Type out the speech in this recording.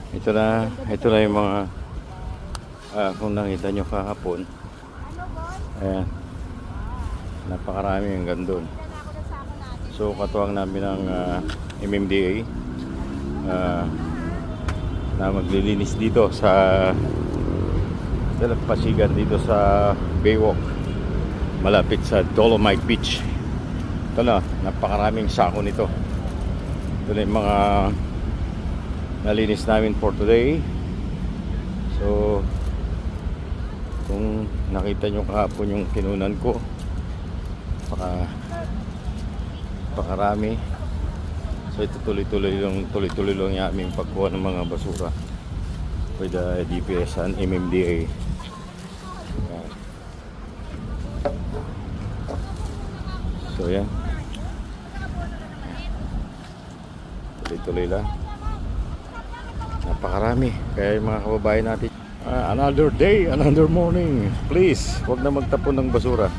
Ito na yung mga kung nakita nyo kahapon. Ayan, napakarami hanggang doon. So katuwang namin ng MMDA na maglilinis dito sa Dalampasigan, dito sa Baywalk, malapit sa Dolomite Beach. Ito na, napakaraming sako nito. Ito na yung mga nalinis namin for today. So kung nakita nyo kahapon yung kinunan ko, pakarami. So ito tuloy-tuloy lang yung aming pagkuha ng mga basura with the DPS and MMDA. So yan, tuloy-tuloy lang, napakarami. Kaya yung mga kababayan natin, another day, another morning, please huwag na magtapon ng basura.